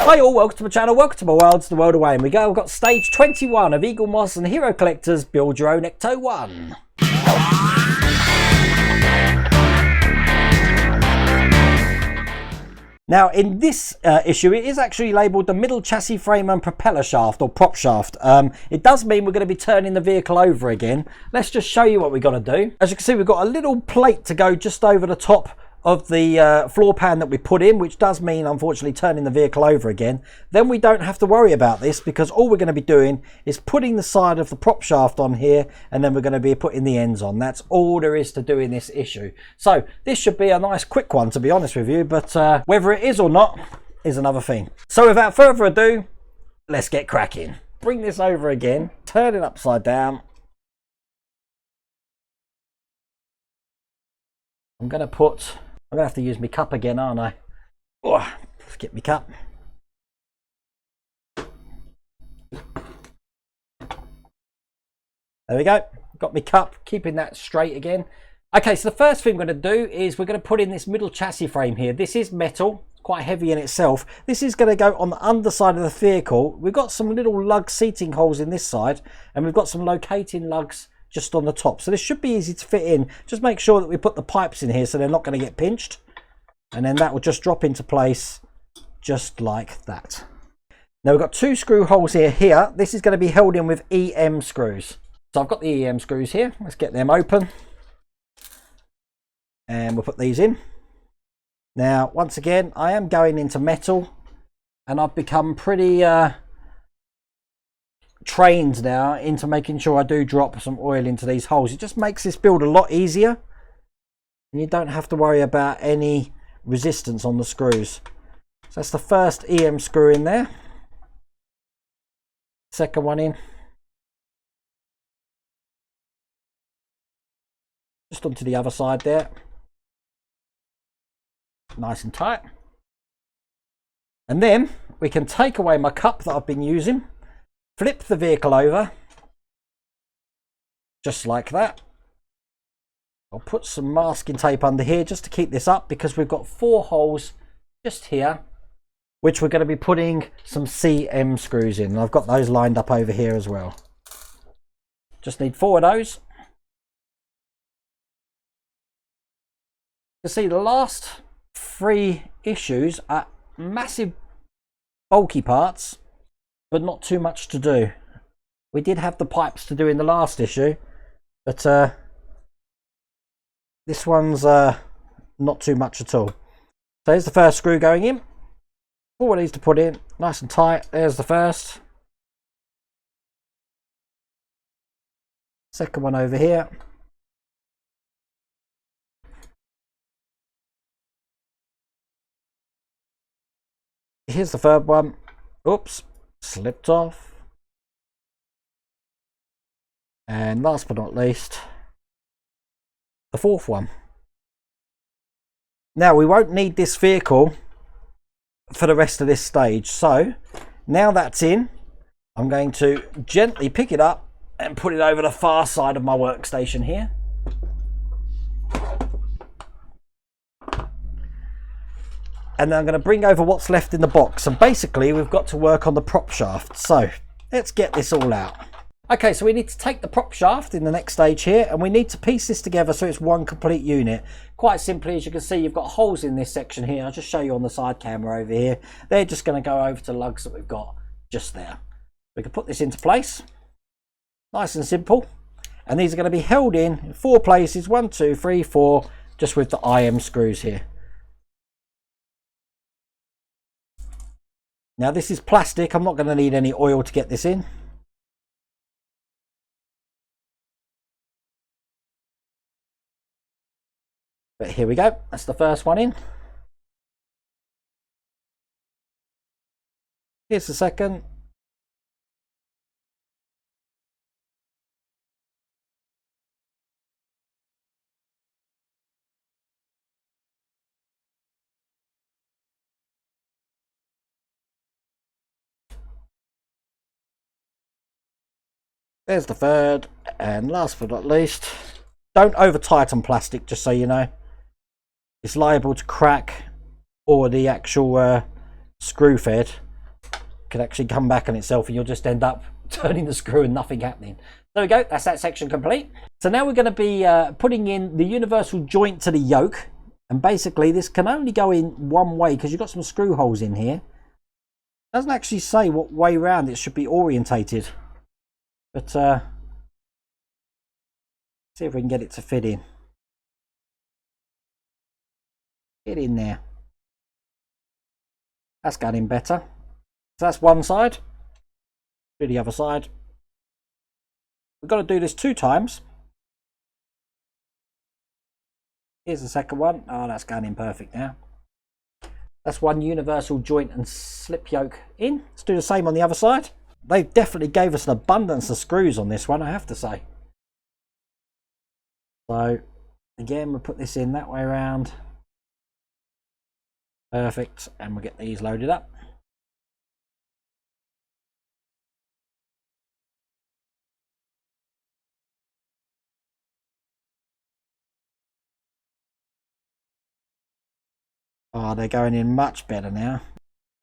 Hi all, welcome to my channel, welcome to my world, to the world away and we go. We've got stage 21 of Eagle Moss and Hero Collector's Build Your Own Ecto-1. Now in this issue it is actually labelled the middle chassis frame and propeller shaft or prop shaft. It does mean we're going to be turning the vehicle over again. Let's just show you what we've got to do. As you can see, we've got a little plate to go just over the top of the floor pan that we put in, which does mean unfortunately turning the vehicle over again. Then we don't have to worry about this because all we're going to be doing is putting the side of the prop shaft on here, and then we're going to be putting the ends on. That's all there is to do in this issue. So this should be a nice quick one, to be honest with you, but whether it is or not is another thing. So without further ado, let's get cracking. Bring this over again, turn it upside down. I'm going to have to use my cup again, aren't I? Oh, let's get my cup. There we go. Got my cup, keeping that straight again. Okay, so the first thing we're going to do is we're going to put in this middle chassis frame here. This is metal, quite heavy in itself. This is going to go on the underside of the vehicle. We've got some little lug seating holes in this side, and we've got some locating lugs just on the top, so this should be easy to fit in. Just make sure that we put the pipes in here so they're not going to get pinched, and then that will just drop into place just like that. Now we've got two screw holes here. This is going to be held in with EM screws. So I've got the EM screws here. Let's get them open and we'll put these in. Now once again, I am going into metal, and I've become pretty trained now into making sure I do drop some oil into these holes. It just makes this build a lot easier, and you don't have to worry about any resistance on the screws. So that's the first EM screw in there, second one in, just onto the other side there, nice and tight. And then we can take away my cup that I've been using, flip the vehicle over just like that. I'll put some masking tape under here just to keep this up, because we've got 4 holes just here which we're going to be putting some CM screws in, and I've got those lined up over here as well. Just need 4 of those. You see, the last 3 issues are massive bulky parts, but not too much to do. We did have the pipes to do in the last issue, but this one's not too much at all. So here's the first screw going in. 4 of these to put in, nice and tight. There's the first. Second one over here. Here's the third one. Oops, slipped off. And last but not least, the 4th one. Now we won't need this vehicle for the rest of this stage, so now that's in, I'm going to gently pick it up and put it over the far side of my workstation here. And then I'm going to bring over what's left in the box, and basically we've got to work on the prop shaft. So let's get this all out. Okay, so we need to take the prop shaft in the next stage here, and we need to piece this together so it's one complete unit. Quite simply, as you can see, you've got holes in this section here. I'll just show you on the side camera over here. They're just going to go over to the lugs that we've got just there. We can put this into place, nice and simple, and these are going to be held in 4 places, 1, 2, 3, 4, just with the IM screws here. Now this is plastic. I'm not going to need any oil to get this in. But here we go, that's the first one in. Here's the second. There's the third, and last but not least, don't over tighten plastic, just so you know. It's liable to crack, or the actual screw fed could actually come back on itself and you'll just end up turning the screw and nothing happening. There we go, that's that section complete. So now we're going to be putting in the universal joint to the yoke. And basically this can only go in one way because you've got some screw holes in here. It doesn't actually say what way round it should be orientated. But see if we can get it to fit in. Get in there. That's going in better. So that's one side. Do the other side. We've got to do this 2 times. Here's the second one. Oh, that's going in perfect now. That's one universal joint and slip yoke in. Let's do the same on the other side. They definitely gave us an abundance of screws on this one, I have to say. So again, we'll put this in that way around. Perfect. And we'll get these loaded up. Oh, they're going in much better now.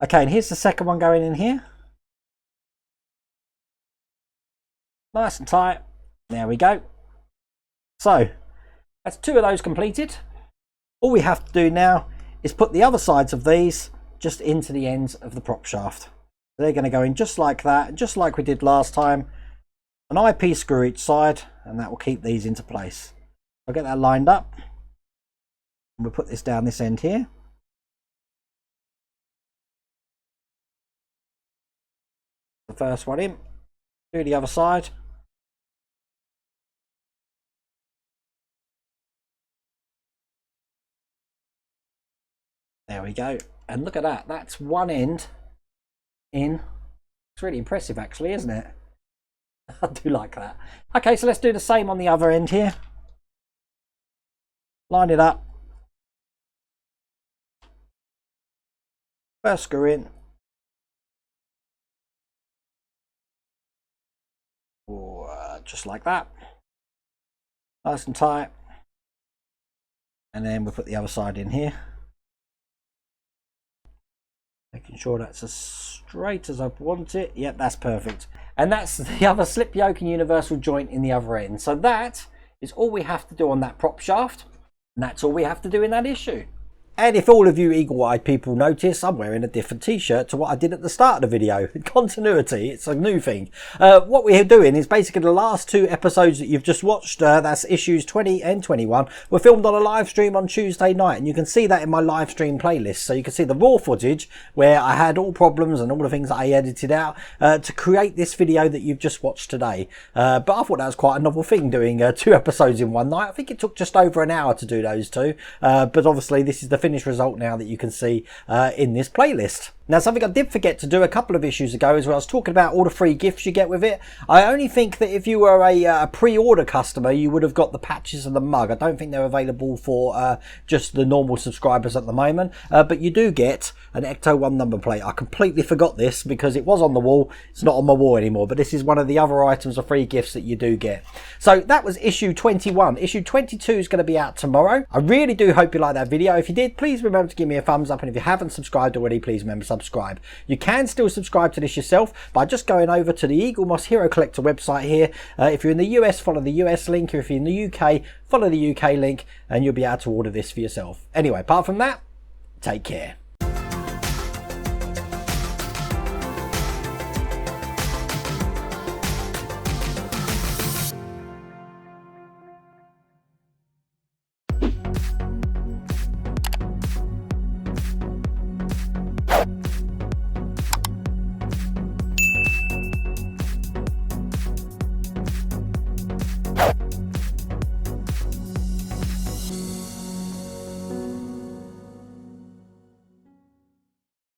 Okay, and here's the second one going in here. Nice and tight. There we go. So, that's 2 of those completed. All we have to do now is put the other sides of these just into the ends of the prop shaft. They're going to go in just like that, just like we did last time. An IP screw each side, and that will keep these into place. I'll get that lined up. And we'll put this down this end here. The first one in, do the other side. There we go, and look at that, that's one end in. It's really impressive actually, isn't it? I do like that. Okay, so let's do the same on the other end here. Line it up. First screw in. Just like that, nice and tight, and then we'll put the other side in here, making sure that's as straight as I want it. Yep, that's perfect. And that's the other slip yoke and universal joint in the other end. So that is all we have to do on that prop shaft, and that's all we have to do in that issue. And if all of you eagle-eyed people notice, I'm wearing a different t-shirt to what I did at the start of the video. Continuity, it's a new thing. What we're doing is basically the last 2 episodes that you've just watched, that's issues 20 and 21, were filmed on a live stream on Tuesday night. And you can see that in my live stream playlist. So you can see the raw footage where I had all problems and all the things that I edited out to create this video that you've just watched today. But I thought that was quite a novel thing, doing 2 episodes in one night. I think it took just over an hour to do those 2. But obviously this is the finished result now that you can see in this playlist. Now, something I did forget to do a couple of issues ago is when I was talking about all the free gifts you get with it. I only think that if you were a pre-order customer, you would have got the patches and the mug. I don't think they're available for just the normal subscribers at the moment. But you do get an Ecto-1 number plate. I completely forgot this because it was on the wall. It's not on my wall anymore. But this is one of the other items of free gifts that you do get. So that was issue 21. Issue 22 is going to be out tomorrow. I really do hope you like that video. If you did, please remember to give me a thumbs up. And if you haven't subscribed already, please remember to subscribe. You can still subscribe to this yourself by just going over to the Eagle Moss Hero Collector website here. If you're in the US, follow the US link, or if you're in the UK, follow the UK link, and you'll be able to order this for yourself. Anyway, apart from that, take care.